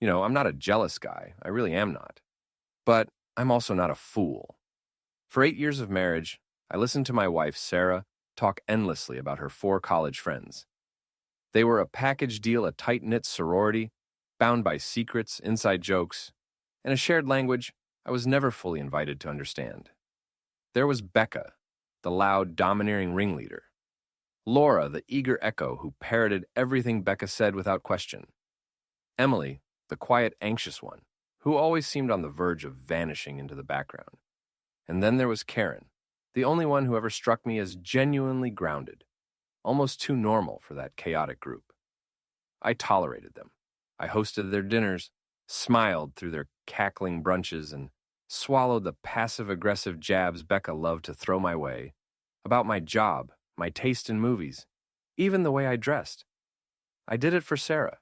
I'm not a jealous guy. I really am not. But I'm also not a fool. For 8 years of marriage, I listened to my wife, Sarah, talk endlessly about her 4 college friends. They were a package deal, a tight-knit sorority, bound by secrets, inside jokes, and a shared language I was never fully invited to understand. There was Becca, the loud, domineering ringleader. Laura, the eager echo who parroted everything Becca said without question. Emily, the quiet, anxious one, who always seemed on the verge of vanishing into the background. And then there was Karen, the only one who ever struck me as genuinely grounded, almost too normal for that chaotic group. I tolerated them. I hosted their dinners, smiled through their cackling brunches, and swallowed the passive-aggressive jabs Becca loved to throw my way about my job, my taste in movies, even the way I dressed. I did it for Sarah,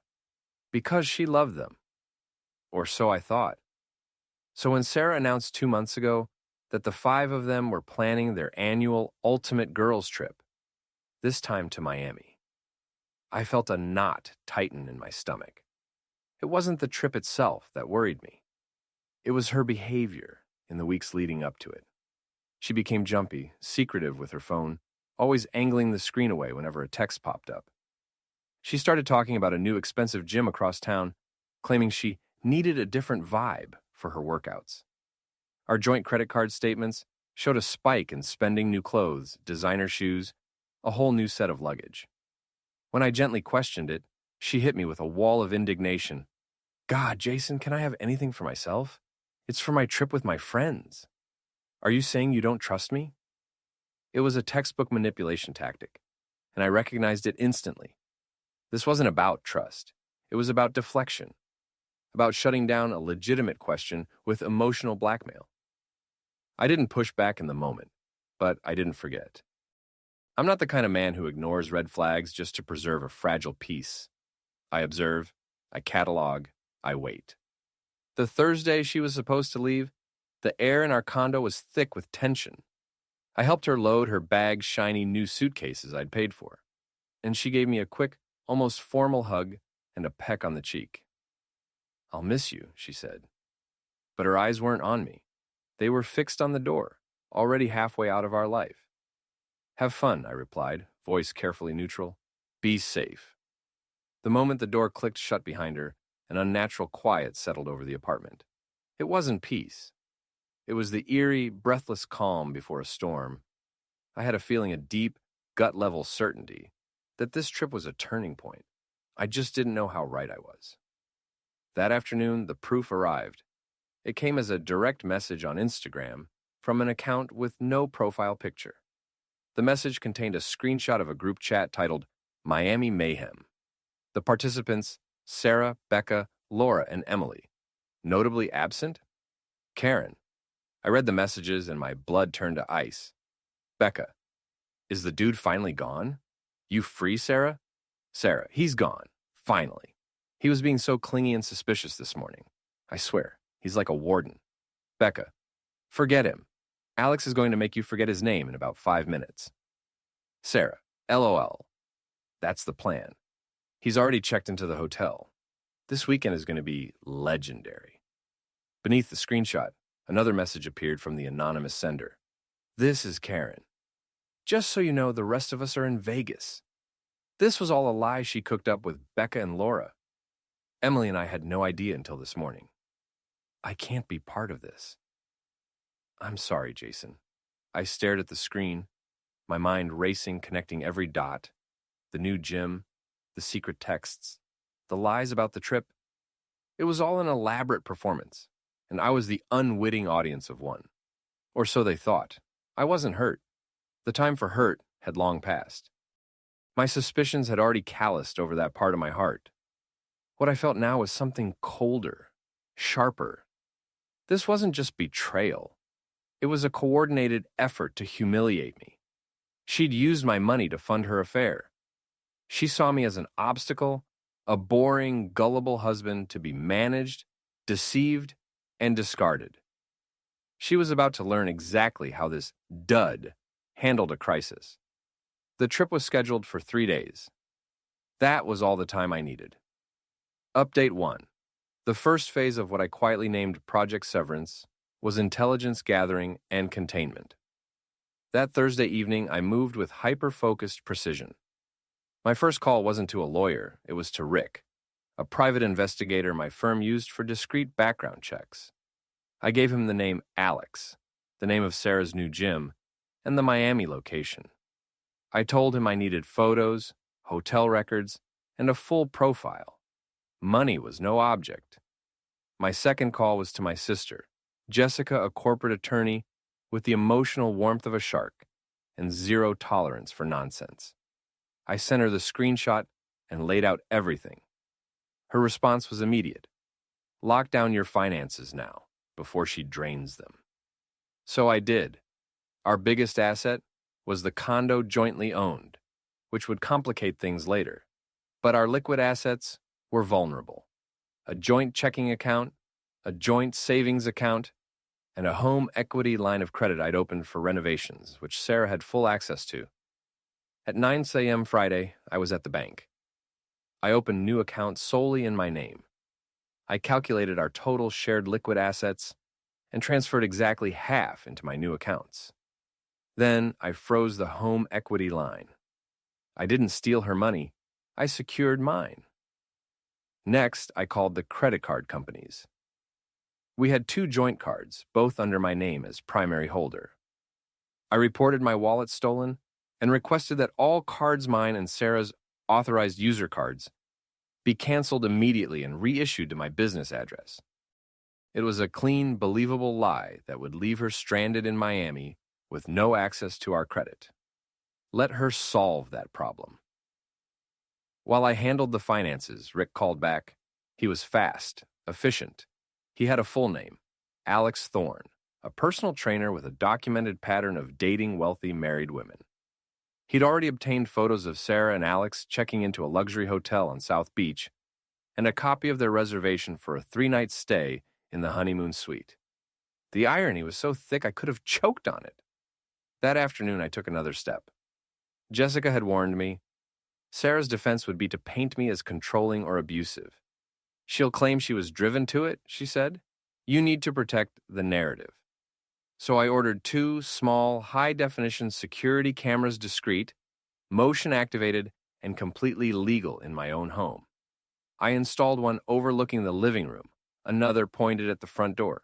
because she loved them. Or so I thought. So when Sarah announced 2 months ago that the 5 of them were planning their annual ultimate girls trip, this time to Miami, I felt a knot tighten in my stomach. It wasn't the trip itself that worried me. It was her behavior in the weeks leading up to it. She became jumpy, secretive with her phone, always angling the screen away whenever a text popped up. She started talking about a new expensive gym across town, claiming she needed a different vibe for her workouts. Our joint credit card statements showed a spike in spending new clothes, designer shoes, a whole new set of luggage. When I gently questioned it, she hit me with a wall of indignation. God, Jason, can I have anything for myself? It's for my trip with my friends. Are you saying you don't trust me? It was a textbook manipulation tactic, and I recognized it instantly. This wasn't about trust. It was about deflection, about shutting down a legitimate question with emotional blackmail. I didn't push back in the moment, but I didn't forget. I'm not the kind of man who ignores red flags just to preserve a fragile peace. I observe, I catalog, I wait. The Thursday she was supposed to leave, the air in our condo was thick with tension. I helped her load her bag's shiny new suitcases I'd paid for, and she gave me a quick, almost formal hug and a peck on the cheek. I'll miss you, she said. But her eyes weren't on me. They were fixed on the door, already halfway out of our life. Have fun, I replied, voice carefully neutral. Be safe. The moment the door clicked shut behind her, an unnatural quiet settled over the apartment. It wasn't peace. It was the eerie, breathless calm before a storm. I had a feeling, a deep, gut-level certainty that this trip was a turning point. I just didn't know how right I was. That afternoon, the proof arrived. It came as a direct message on Instagram from an account with no profile picture. The message contained a screenshot of a group chat titled Miami Mayhem. The participants, Sarah, Becca, Laura, and Emily. Notably absent? Karen. I read the messages and my blood turned to ice. Becca. Is the dude finally gone? You free, Sarah? Sarah. He's gone. Finally. He was being so clingy and suspicious this morning. I swear, he's like a warden. Becca. Forget him. Alex is going to make you forget his name in about 5 minutes. Sarah. LOL. That's the plan. He's already checked into the hotel. This weekend is going to be legendary. Beneath the screenshot, another message appeared from the anonymous sender. This is Karen. Just so you know, the rest of us are in Vegas. This was all a lie she cooked up with Becca and Laura. Emily and I had no idea until this morning. I can't be part of this. I'm sorry, Jason. I stared at the screen, my mind racing, connecting every dot. The new gym, the secret texts, the lies about the trip. It was all an elaborate performance, and I was the unwitting audience of one. Or so they thought. I wasn't hurt. The time for hurt had long passed. My suspicions had already calloused over that part of my heart. What I felt now was something colder, sharper. This wasn't just betrayal. It was a coordinated effort to humiliate me. She'd used my money to fund her affair. She saw me as an obstacle, a boring, gullible husband to be managed, deceived, and discarded. She was about to learn exactly how this dud handled a crisis. The trip was scheduled for 3 days. That was all the time I needed. Update 1. The first phase of what I quietly named Project Severance was intelligence gathering and containment. That Thursday evening, I moved with hyper-focused precision. My first call wasn't to a lawyer, it was to Rick, a private investigator my firm used for discreet background checks. I gave him the name Alex, the name of Sarah's new gym, and the Miami location. I told him I needed photos, hotel records, and a full profile. Money was no object. My second call was to my sister, Jessica, a corporate attorney with the emotional warmth of a shark and zero tolerance for nonsense. I sent her the screenshot and laid out everything. Her response was immediate. Lock down your finances now, before she drains them. So I did. Our biggest asset was the condo jointly owned, which would complicate things later. But our liquid assets were vulnerable. A joint checking account, a joint savings account, and a home equity line of credit I'd opened for renovations, which Sarah had full access to. At 9 a.m. Friday, I was at the bank. I opened new accounts solely in my name. I calculated our total shared liquid assets and transferred exactly half into my new accounts. Then I froze the home equity line. I didn't steal her money, I secured mine. Next, I called the credit card companies. We had 2 joint cards, both under my name as primary holder. I reported my wallet stolen and requested that all cards mine and Sarah's authorized user cards be canceled immediately and reissued to my business address. It was a clean, believable lie that would leave her stranded in Miami with no access to our credit. Let her solve that problem. While I handled the finances, Rick called back. He was fast, efficient. He had a full name, Alex Thorne, a personal trainer with a documented pattern of dating wealthy married women. He'd already obtained photos of Sarah and Alex checking into a luxury hotel on South Beach and a copy of their reservation for a 3-night stay in the honeymoon suite. The irony was so thick I could have choked on it. That afternoon, I took another step. Jessica had warned me. Sarah's defense would be to paint me as controlling or abusive. She'll claim she was driven to it, she said. You need to protect the narrative. So I ordered 2 small, high-definition security cameras, discreet, motion-activated, and completely legal in my own home. I installed one overlooking the living room, another pointed at the front door.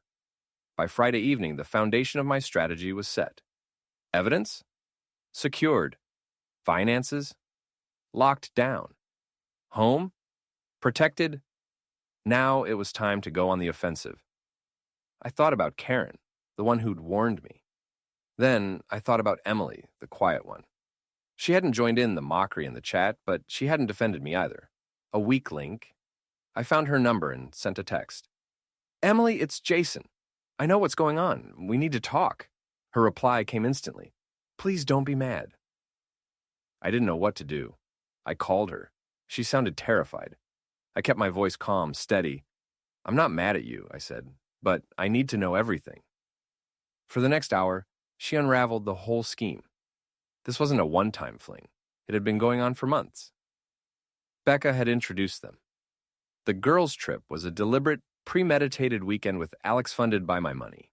By Friday evening, the foundation of my strategy was set. Evidence? Secured. Finances? Locked down. Home? Protected? Now it was time to go on the offensive. I thought about Karen, the one who'd warned me. Then I thought about Emily, the quiet one. She hadn't joined in the mockery in the chat, but she hadn't defended me either. A weak link. I found her number and sent a text. Emily, it's Jason. I know what's going on. We need to talk. Her reply came instantly. Please don't be mad. I didn't know what to do. I called her. She sounded terrified. I kept my voice calm, steady. I'm not mad at you, I said, but I need to know everything. For the next hour, she unraveled the whole scheme. This wasn't a one-time fling. It had been going on for months. Becca had introduced them. The girls' trip was a deliberate, premeditated weekend with Alex funded by my money.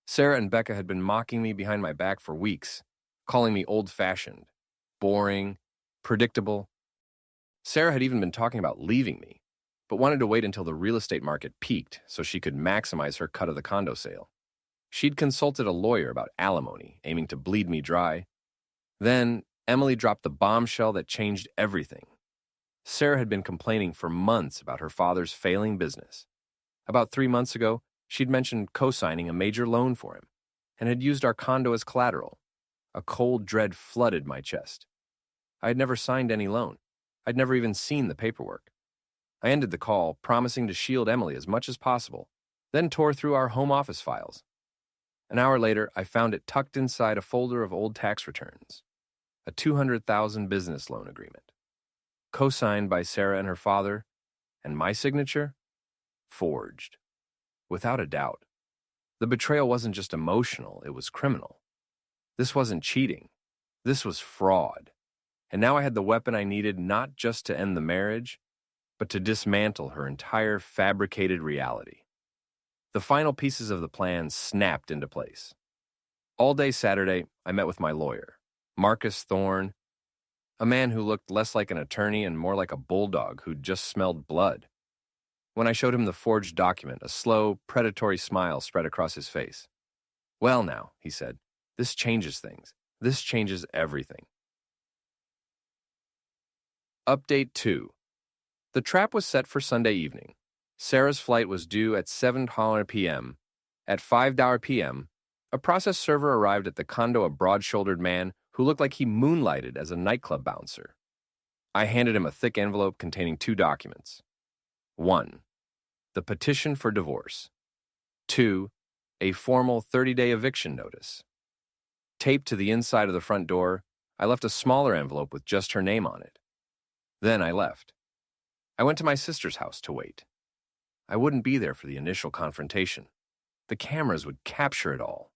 Sarah and Becca had been mocking me behind my back for weeks, calling me old-fashioned, boring, predictable. Sarah had even been talking about leaving me, but wanted to wait until the real estate market peaked so she could maximize her cut of the condo sale. She'd consulted a lawyer about alimony, aiming to bleed me dry. Then Emily dropped the bombshell that changed everything. Sarah had been complaining for months about her father's failing business. About 3 months ago, she'd mentioned co-signing a major loan for him and had used our condo as collateral. A cold dread flooded my chest. I had never signed any loan. I'd never even seen the paperwork. I ended the call, promising to shield Emily as much as possible, then tore through our home office files. An hour later, I found it tucked inside a folder of old tax returns. A $200,000 business loan agreement. Co-signed by Sarah and her father, and my signature? Forged. Without a doubt. The betrayal wasn't just emotional, it was criminal. This wasn't cheating. This was fraud. And now I had the weapon I needed not just to end the marriage, but to dismantle her entire fabricated reality. The final pieces of the plan snapped into place. All day Saturday, I met with my lawyer, Marcus Thorne, a man who looked less like an attorney and more like a bulldog who'd just smelled blood. When I showed him the forged document, a slow, predatory smile spread across his face. "Well now," he said, "this changes things. This changes everything." Update 2. The trap was set for Sunday evening. Sarah's flight was due at 7:00 p.m. At 5:00 p.m., a process server arrived at the condo, a broad-shouldered man who looked like he moonlighted as a nightclub bouncer. I handed him a thick envelope containing 2 documents. 1. The petition for divorce. 2. A formal 30-day eviction notice. Taped to the inside of the front door, I left a smaller envelope with just her name on it. Then I left. I went to my sister's house to wait. I wouldn't be there for the initial confrontation. The cameras would capture it all.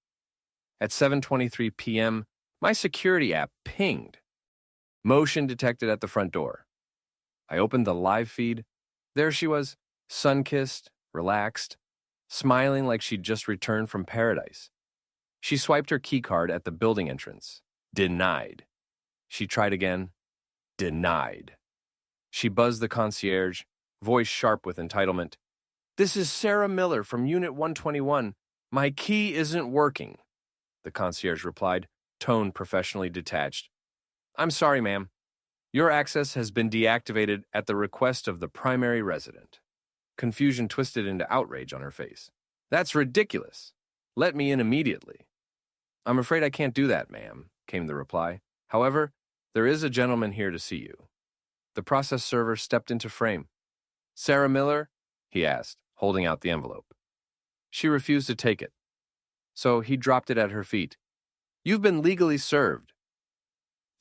At 7:23 p.m., my security app pinged. Motion detected at the front door. I opened the live feed. There she was, sun-kissed, relaxed, smiling like she'd just returned from paradise. She swiped her keycard at the building entrance. Denied. She tried again. Denied. She buzzed the concierge, voice sharp with entitlement. "This is Sarah Miller from Unit 121. My key isn't working," the concierge replied, tone professionally detached. "I'm sorry, ma'am. Your access has been deactivated at the request of the primary resident." Confusion twisted into outrage on her face. "That's ridiculous. Let me in immediately." "I'm afraid I can't do that, ma'am," came the reply. "However, there is a gentleman here to see you." The process server stepped into frame. "Sarah Miller?" he asked, holding out the envelope. She refused to take it, so he dropped it at her feet. "You've been legally served."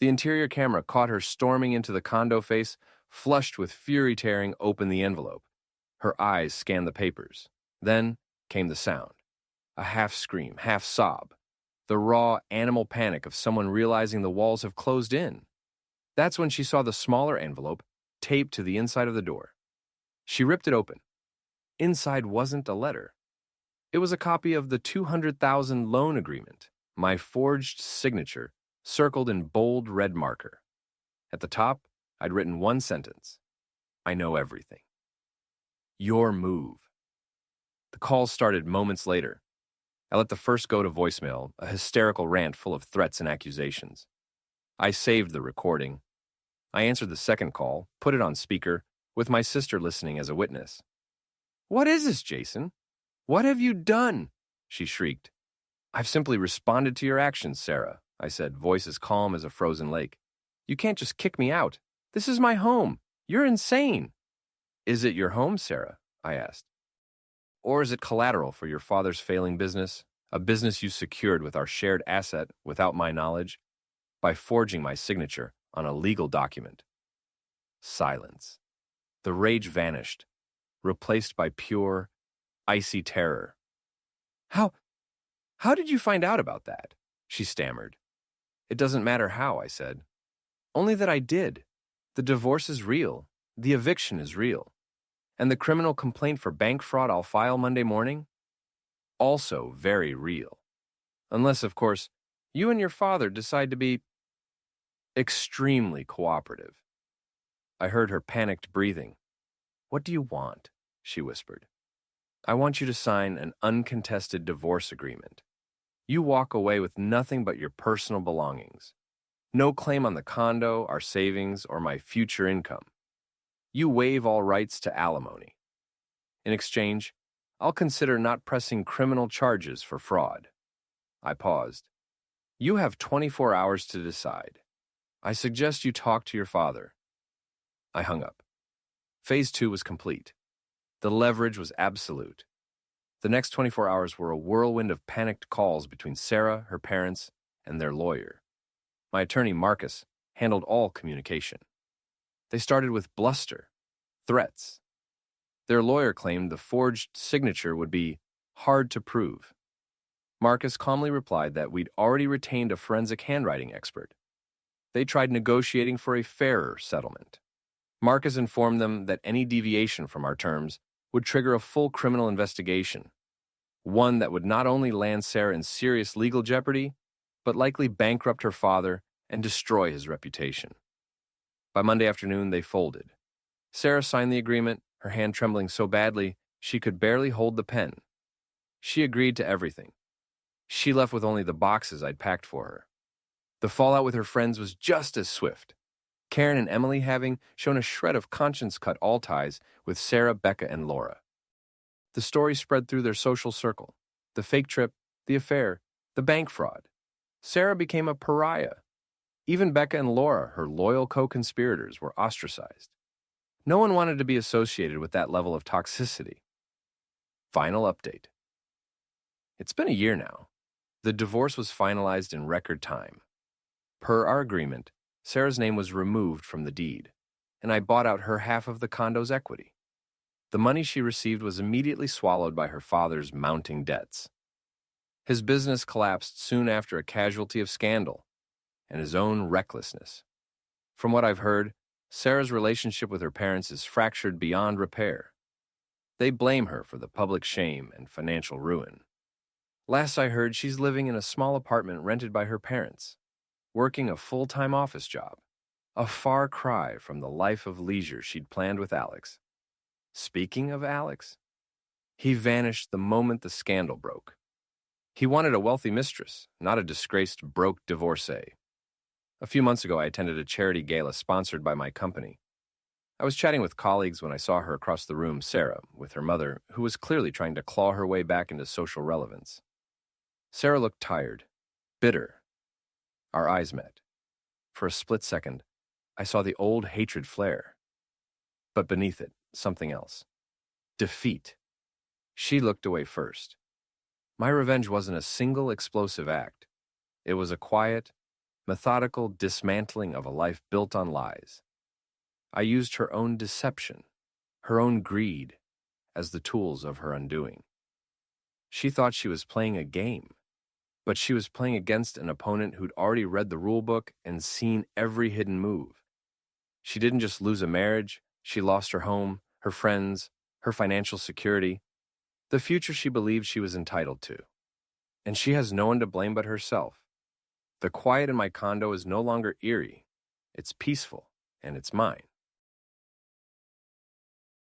The interior camera caught her storming into the condo face, flushed with fury tearing open the envelope. Her eyes scanned the papers. Then came the sound. A half scream, half sob. The raw animal panic of someone realizing the walls have closed in. That's when she saw the smaller envelope taped to the inside of the door. She ripped it open. Inside wasn't a letter. It was a copy of the $200,000 loan agreement, my forged signature, circled in bold red marker. At the top, I'd written one sentence. "I know everything." Your move. The calls started moments later. I let the first go to voicemail, a hysterical rant full of threats and accusations. I saved the recording. I answered the second call, put it on speaker, with my sister listening as a witness. "What is this, Jason? What have you done?" she shrieked. "I've simply responded to your actions, Sarah," I said, voice as calm as a frozen lake. "You can't just kick me out. This is my home. You're insane." "Is it your home, Sarah?" I asked. "Or is it collateral for your father's failing business, a business you secured with our shared asset without my knowledge, by forging my signature on a legal document?" Silence. The rage vanished, replaced by pure, icy terror. How did you find out about that?" she stammered. "It doesn't matter how," I said. "Only that I did. The divorce is real. The eviction is real. And the criminal complaint for bank fraud I'll file Monday morning? Also very real. Unless, of course, you and your father decide to be extremely cooperative." I heard her panicked breathing. "What do you want?" she whispered. "I want you to sign an uncontested divorce agreement. You walk away with nothing but your personal belongings. No claim on the condo, our savings, or my future income. You waive all rights to alimony. In exchange, I'll consider not pressing criminal charges for fraud." I paused. "You have 24 hours to decide. I suggest you talk to your father." I hung up. Phase 2 was complete. The leverage was absolute. The next 24 hours were a whirlwind of panicked calls between Sarah, her parents, and their lawyer. My attorney, Marcus, handled all communication. They started with bluster, threats. Their lawyer claimed the forged signature would be hard to prove. Marcus calmly replied that we'd already retained a forensic handwriting expert. They tried negotiating for a fairer settlement. Mark has informed them that any deviation from our terms would trigger a full criminal investigation, one that would not only land Sarah in serious legal jeopardy, but likely bankrupt her father and destroy his reputation. By Monday afternoon, they folded. Sarah signed the agreement, her hand trembling so badly she could barely hold the pen. She agreed to everything. She left with only the boxes I'd packed for her. The fallout with her friends was just as swift. Karen and Emily having shown a shred of conscience-cut all ties with Sarah, Becca, and Laura. The story spread through their social circle. The fake trip, the affair, the bank fraud. Sarah became a pariah. Even Becca and Laura, her loyal co-conspirators, were ostracized. No one wanted to be associated with that level of toxicity. Final update. It's been a year now. The divorce was finalized in record time. Per our agreement, Sarah's name was removed from the deed, and I bought out her half of the condo's equity. The money she received was immediately swallowed by her father's mounting debts. His business collapsed soon after a casualty of scandal and his own recklessness. From what I've heard, Sarah's relationship with her parents is fractured beyond repair. They blame her for the public shame and financial ruin. Last I heard, she's living in a small apartment rented by her parents, working a full-time office job, a far cry from the life of leisure she'd planned with Alex. Speaking of Alex, he vanished the moment the scandal broke. He wanted a wealthy mistress, not a disgraced, broke divorcee. A few months ago, I attended a charity gala sponsored by my company. I was chatting with colleagues when I saw her across the room, Sarah, with her mother, who was clearly trying to claw her way back into social relevance. Sarah looked tired, bitter. Our eyes met. For a split second, I saw the old hatred flare. But beneath it, something else. Defeat. She looked away first. My revenge wasn't a single explosive act. It was a quiet, methodical dismantling of a life built on lies. I used her own deception, her own greed, as the tools of her undoing. She thought she was playing a game, but she was playing against an opponent who'd already read the rulebook and seen every hidden move. She didn't just lose a marriage, she lost her home, her friends, her financial security, the future she believed she was entitled to. And she has no one to blame but herself. The quiet in my condo is no longer eerie. It's peaceful, and it's mine.